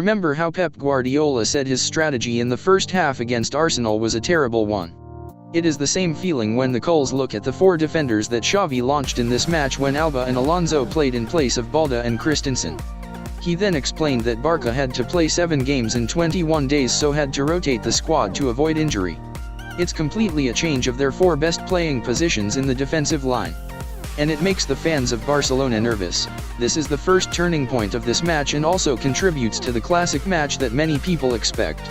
Remember how Pep Guardiola said his strategy in the first half against Arsenal was a terrible one. It is the same feeling when the Coles look at the four defenders that Xavi launched in this match when Alba and Alonso played in place of Balde and Christensen. He then explained that Barca had to play 7 games in 21 days, so had to rotate the squad to avoid injury. It's completely a change of their 4 best playing positions in the defensive line. And it makes the fans of Barcelona nervous. This is the first turning point of this match and also contributes to the classic match that many people expect.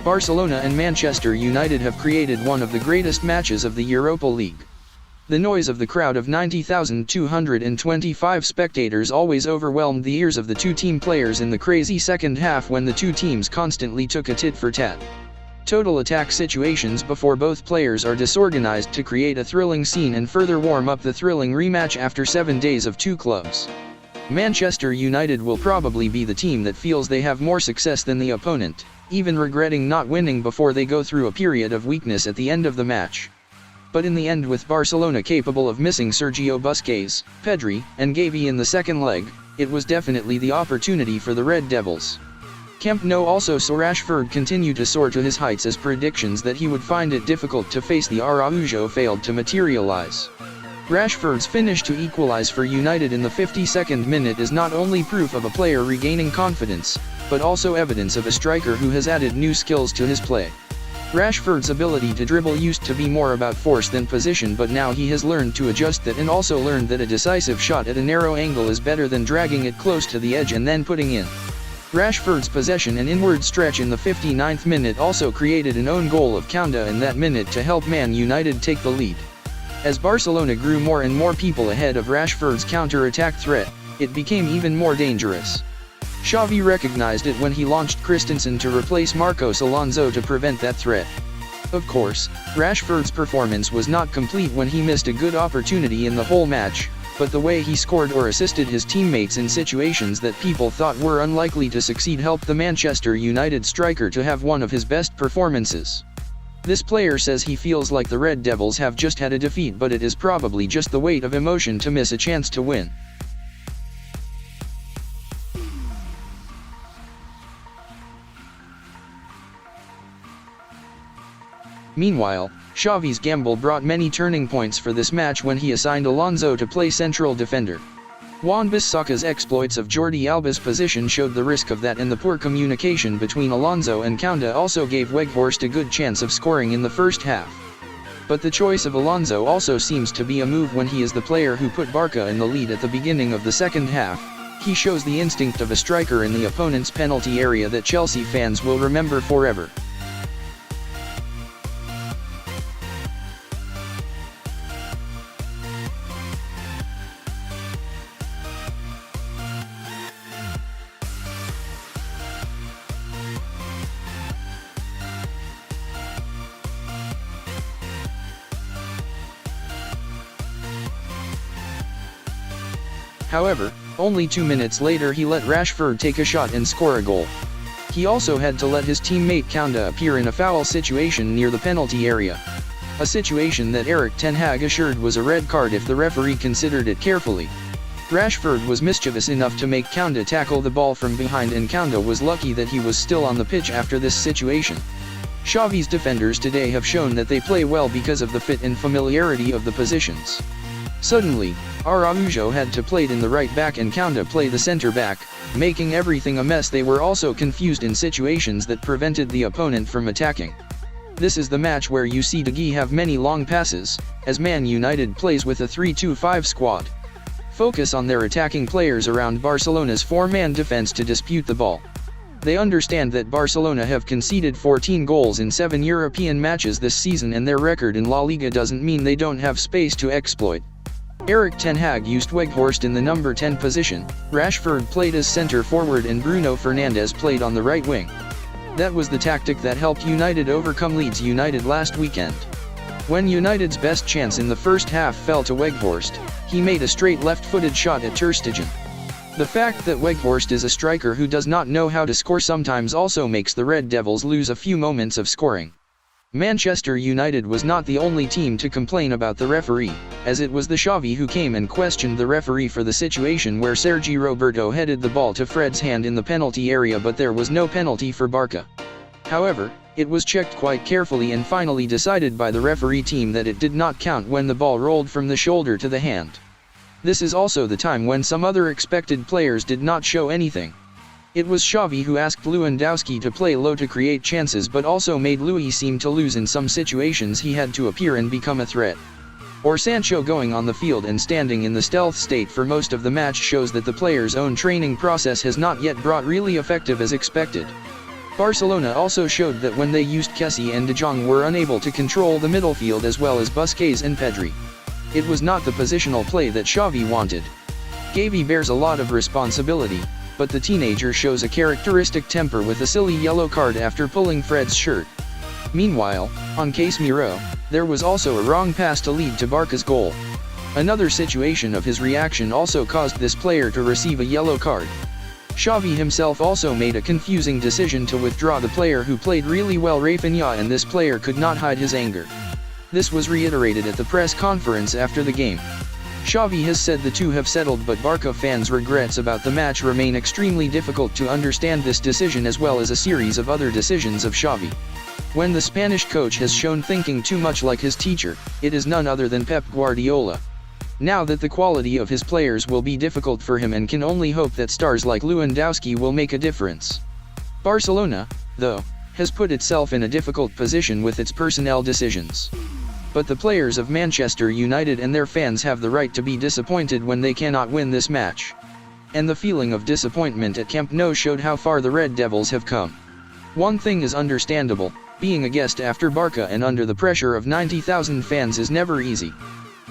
Barcelona and Manchester United have created one of the greatest matches of the Europa League. The noise of the crowd of 90,225 spectators always overwhelmed the ears of the two team players in the crazy second half when the two teams constantly took a tit-for-tat. Total attack situations before both players are disorganized to create a thrilling scene and further warm up the thrilling rematch after 7 days of two clubs. Manchester United will probably be the team that feels they have more success than the opponent, even regretting not winning before they go through a period of weakness at the end of the match. But in the end, with Barcelona capable of missing Sergio Busquets, Pedri, and Xavi in the second leg, it was definitely the opportunity for the Red Devils. Camp Nou also saw Rashford continue to soar to his heights as predictions that he would find it difficult to face the Araujo failed to materialize. Rashford's finish to equalize for United in the 52nd minute is not only proof of a player regaining confidence, but also evidence of a striker who has added new skills to his play. Rashford's ability to dribble used to be more about force than position, but now he has learned to adjust that and also learned that a decisive shot at a narrow angle is better than dragging it close to the edge and then putting in. Rashford's possession and inward stretch in the 59th minute also created an own goal of kounde in that minute to help Man United take the lead. As Barcelona grew more and more people ahead of Rashford's counter-attack threat, it became even more dangerous. Xavi recognized it when he launched Christensen to replace Marcos Alonso to prevent that threat. Of course, Rashford's performance was not complete when he missed a good opportunity in the whole match, but the way he scored or assisted his teammates in situations that people thought were unlikely to succeed helped the Manchester United striker to have one of his best performances. This player says he feels like the Red Devils have just had a defeat, but it is probably just the weight of emotion to miss a chance to win. Meanwhile, Xavi's gamble brought many turning points for this match when he assigned Alonso to play central defender. Wan-Bissaka's exploits of Jordi Alba's position showed the risk of that, and the poor communication between Alonso and Kounde also gave Weghorst a good chance of scoring in the first half. But the choice of Alonso also seems to be a move when he is the player who put Barca in the lead at the beginning of the second half. He shows the instinct of a striker in the opponent's penalty area that Chelsea fans will remember forever. However, only 2 minutes later he let Rashford take a shot and score a goal. He also had to let his teammate Kounde appear in a foul situation near the penalty area. A situation that Erik ten Hag assured was a red card if the referee considered it carefully. Rashford was mischievous enough to make Kounde tackle the ball from behind, and Kounde was lucky that he was still on the pitch after this situation. Xavi's defenders today have shown that they play well because of the fit and familiarity of the positions. Suddenly, Araujo had to play in the right back and Kounde play the center back, making everything a mess. They were also confused in situations that prevented the opponent from attacking. This is the match where you see De Gea have many long passes, as Man United plays with a 3-2-5 squad. Focus on their attacking players around Barcelona's 4-man defense to dispute the ball. They understand that Barcelona have conceded 14 goals in 7 European matches this season, and their record in La Liga doesn't mean they don't have space to exploit. Erik ten Hag used Weghorst in the number 10 position, Rashford played as centre forward and Bruno Fernandes played on the right wing. That was the tactic that helped United overcome Leeds United last weekend. When United's best chance in the first half fell to Weghorst, he made a straight left-footed shot at Ter Stegen. The fact that Weghorst is a striker who does not know how to score sometimes also makes the Red Devils lose a few moments of scoring. Manchester United was not the only team to complain about the referee, as it was the Xavi who came and questioned the referee for the situation where Sergi Roberto headed the ball to Fred's hand in the penalty area, but there was no penalty for Barca. However, it was checked quite carefully and finally decided by the referee team that it did not count when the ball rolled from the shoulder to the hand. This is also the time when some other expected players did not show anything. It was Xavi who asked Lewandowski to play low to create chances, but also made Louis seem to lose in some situations. He had to appear and become a threat. Or Sancho going on the field and standing in the stealth state for most of the match shows that the player's own training process has not yet brought really effective as expected. Barcelona also showed that when they used Kessie and De Jong were unable to control the middle field as well as Busquets and Pedri. It was not the positional play that Xavi wanted. Xavi bears a lot of responsibility, but the teenager shows a characteristic temper with a silly yellow card after pulling Fred's shirt. Meanwhile, on Casemiro, there was also a wrong pass to lead to Barca's goal. Another situation of his reaction also caused this player to receive a yellow card. Xavi himself also made a confusing decision to withdraw the player who played really well, Rafinha, and this player could not hide his anger. This was reiterated at the press conference after the game. Xavi has said the two have settled, but Barca fans' regrets about the match remain extremely difficult to understand this decision as well as a series of other decisions of Xavi. When the Spanish coach has shown thinking too much like his teacher, it is none other than Pep Guardiola. Now that the quality of his players will be difficult for him and can only hope that stars like Lewandowski will make a difference. Barcelona, though, has put itself in a difficult position with its personnel decisions. But the players of Manchester United and their fans have the right to be disappointed when they cannot win this match. And the feeling of disappointment at Camp Nou showed how far the Red Devils have come. One thing is understandable, being a guest after Barca and under the pressure of 90,000 fans is never easy.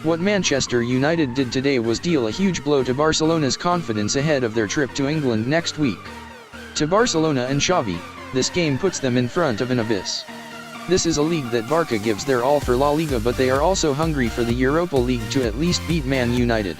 What Manchester United did today was deal a huge blow to Barcelona's confidence ahead of their trip to England next week. To Barcelona and Xavi, this game puts them in front of an abyss. This is a league that Barca gives their all for La Liga, but they are also hungry for the Europa League to at least beat Man United.